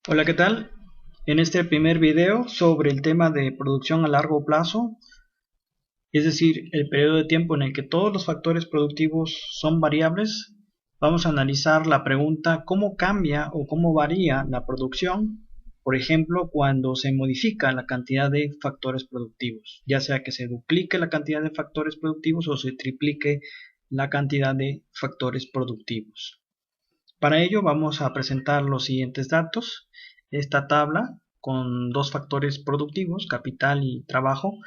Hola, ¿qué tal? En este primer video sobre el tema de producción a largo plazo, es decir, el periodo de tiempo en el que todos los factores productivos son variables, vamos a analizar la pregunta ¿cómo cambia o cómo varía la producción? Por ejemplo, cuando se modifica la cantidad de factores productivos, ya sea que se duplique la cantidad de factores productivos o se triplique la cantidad de factores productivos. Para ello vamos a presentar los siguientes datos. Esta tabla con dos factores productivos, capital y trabajo,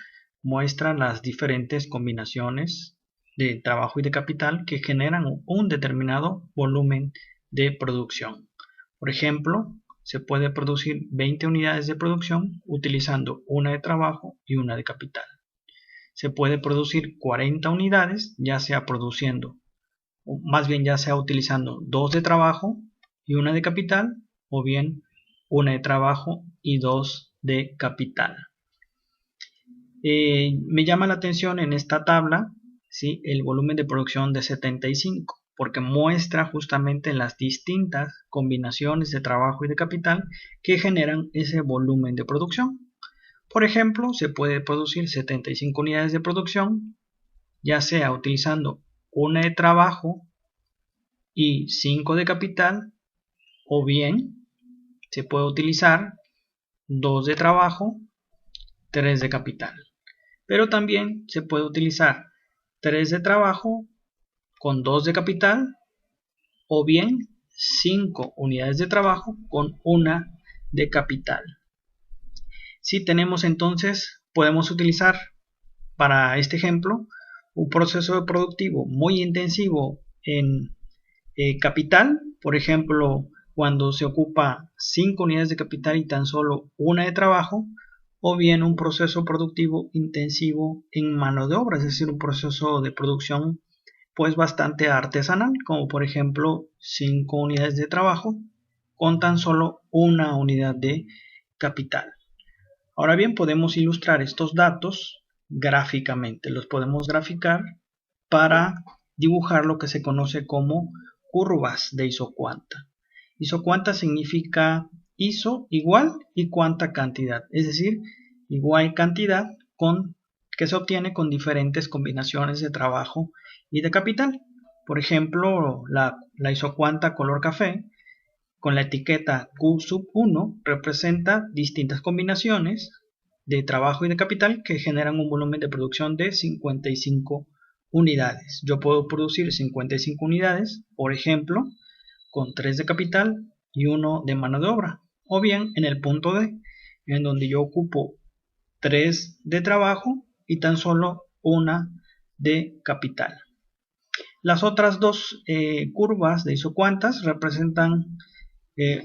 muestra las diferentes combinaciones de trabajo y de capital que generan un determinado volumen de producción. Por ejemplo, se puede producir 20 unidades de producción utilizando una de trabajo y una de capital. Se puede producir 40 unidades, ya sea produciendo más bien ya sea utilizando dos de trabajo y una de capital, o bien una de trabajo y dos de capital. Me llama la atención en esta tabla, ¿sí?, el volumen de producción de 75, porque muestra justamente las distintas combinaciones de trabajo y de capital que generan ese volumen de producción. Por ejemplo, se puede producir 75 unidades de producción, ya sea utilizando una de trabajo y 5 de capital, o bien se puede utilizar 2 de trabajo, 3 de capital. Pero también se puede utilizar 3 de trabajo con 2 de capital, o bien 5 unidades de trabajo con una de capital. Si tenemos entonces, podemos utilizar para este ejemplo un proceso productivo muy intensivo en capital, por ejemplo, cuando se ocupa 5 unidades de capital y tan solo una de trabajo, o bien un proceso productivo intensivo en mano de obra, es decir, un proceso de producción pues bastante artesanal, como por ejemplo 5 unidades de trabajo con tan solo una unidad de capital. Ahora bien, podemos ilustrar estos datos gráficamente, los podemos graficar para dibujar lo que se conoce como curvas de isocuanta. Isocuanta significa iso igual y cuanta cantidad, es decir, igual cantidad que se obtiene con diferentes combinaciones de trabajo y de capital. Por ejemplo, la isocuanta color café con la etiqueta Q sub 1 representa distintas combinaciones de trabajo y de capital que generan un volumen de producción de 55 unidades. Yo puedo producir 55 unidades, por ejemplo, con 3 de capital y 1 de mano de obra. O bien en el punto D, en donde yo ocupo 3 de trabajo y tan solo una de capital. Las otras dos curvas de isocuantas representan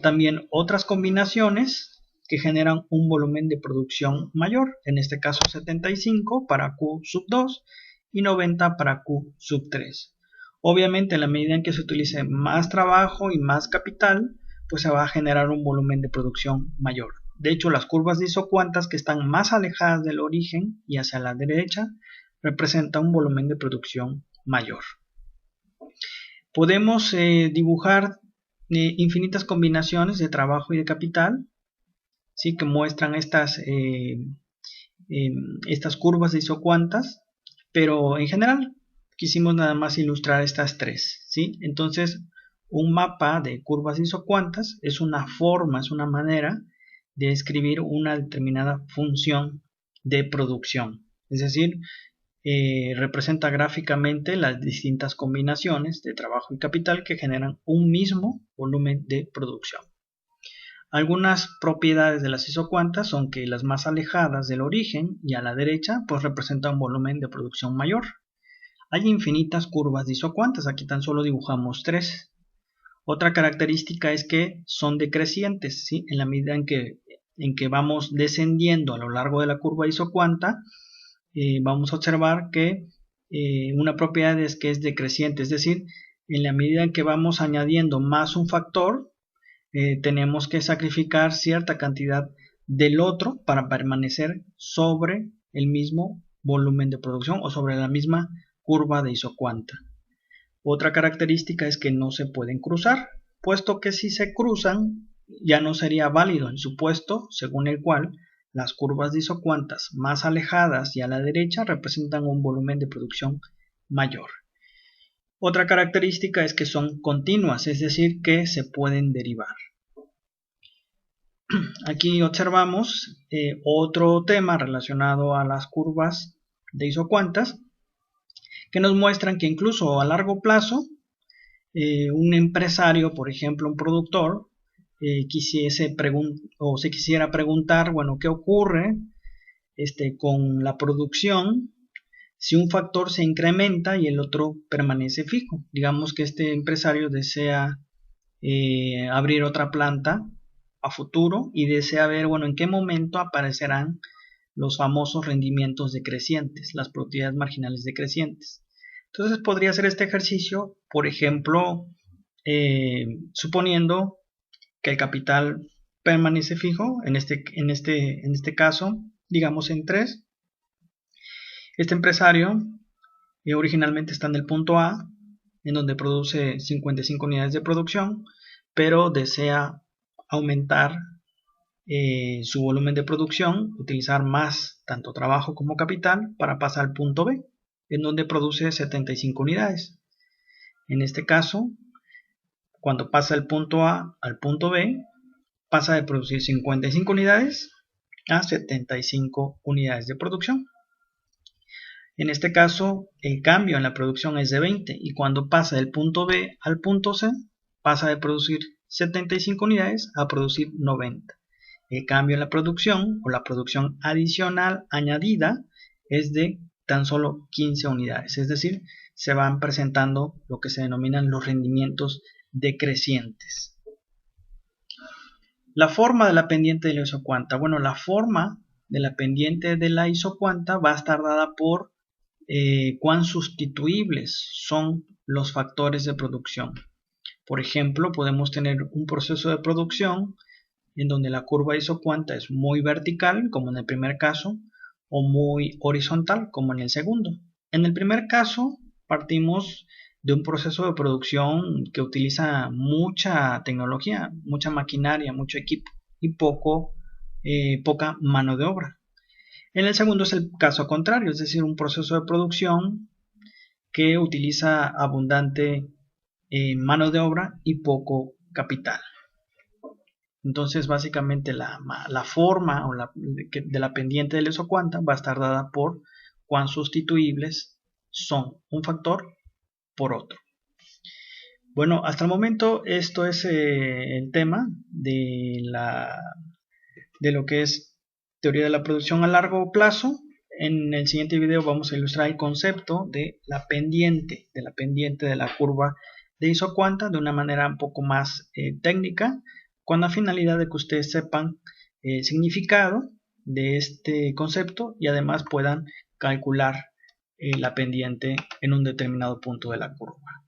también otras combinaciones que generan un volumen de producción mayor, en este caso 75 para Q sub 2 y 90 para Q sub 3. Obviamente, en la medida en que se utilice más trabajo y más capital, pues se va a generar un volumen de producción mayor. De hecho, las curvas de isocuantas que están más alejadas del origen y hacia la derecha representan un volumen de producción mayor. Podemos dibujar infinitas combinaciones de trabajo y de capital, ¿sí?, que muestran estas curvas de isocuantas, pero en general quisimos nada más ilustrar estas tres, ¿sí? Entonces, un mapa de curvas isocuantas es una forma, es una manera de escribir una determinada función de producción, es decir, representa gráficamente las distintas combinaciones de trabajo y capital que generan un mismo volumen de producción. Algunas propiedades de las isocuantas son que las más alejadas del origen y a la derecha pues representan un volumen de producción mayor. Hay infinitas curvas de isocuantas, aquí tan solo dibujamos tres. Otra característica es que son decrecientes, ¿sí? En la medida en que vamos descendiendo a lo largo de la curva isocuanta, vamos a observar que una propiedad es que es decreciente, es decir, en la medida en que vamos añadiendo más un factor, tenemos que sacrificar cierta cantidad del otro para permanecer sobre el mismo volumen de producción o sobre la misma curva de isocuanta. Otra característica es que no se pueden cruzar, puesto que si se cruzan ya no sería válido el supuesto según el cual las curvas de isocuantas más alejadas y a la derecha representan un volumen de producción mayor. Otra característica es que son continuas, es decir, que se pueden derivar. Aquí observamos otro tema relacionado a las curvas de isocuantas que nos muestran que incluso a largo plazo un empresario, por ejemplo un productor, se quisiera preguntar, bueno, ¿qué ocurre con la producción si un factor se incrementa y el otro permanece fijo? Digamos que este empresario desea abrir otra planta a futuro y desea ver, bueno, en qué momento aparecerán los famosos rendimientos decrecientes, las productividades marginales decrecientes. Entonces podría hacer este ejercicio, por ejemplo, suponiendo que el capital permanece fijo, en este caso, digamos en 3. Este empresario originalmente está en el punto A, en donde produce 55 unidades de producción, pero desea aumentar su volumen de producción, utilizar más tanto trabajo como capital para pasar al punto B, en donde produce 75 unidades. En este caso, cuando pasa del punto A al punto B, pasa de producir 55 unidades a 75 unidades de producción. En este caso, el cambio en la producción es de 20 y cuando pasa del punto B al punto C, pasa de producir 75 unidades a producir 90. El cambio en la producción o la producción adicional añadida es de tan solo 15 unidades, es decir, se van presentando lo que se denominan los rendimientos decrecientes. La forma de la pendiente de la isocuanta. Bueno, la forma de la pendiente de la isocuanta va a estar dada por cuán sustituibles son los factores de producción. Por ejemplo, podemos tener un proceso de producción en donde la curva isocuanta es muy vertical, como en el primer caso, o muy horizontal, como en el segundo. En el primer caso, partimos de un proceso de producción que utiliza mucha tecnología, mucha maquinaria, mucho equipo y poca mano de obra. En el segundo es el caso contrario, es decir, un proceso de producción que utiliza abundante mano de obra y poco capital. Entonces, básicamente la forma de la pendiente de la isocuanta va a estar dada por cuán sustituibles son un factor por otro. Bueno, hasta el momento esto es el tema de lo que es teoría de la producción a largo plazo. En el siguiente video vamos a ilustrar el concepto de la pendiente de la curva de isocuanta de una manera un poco más técnica, con la finalidad de que ustedes sepan el significado de este concepto y además puedan calcular la pendiente en un determinado punto de la curva.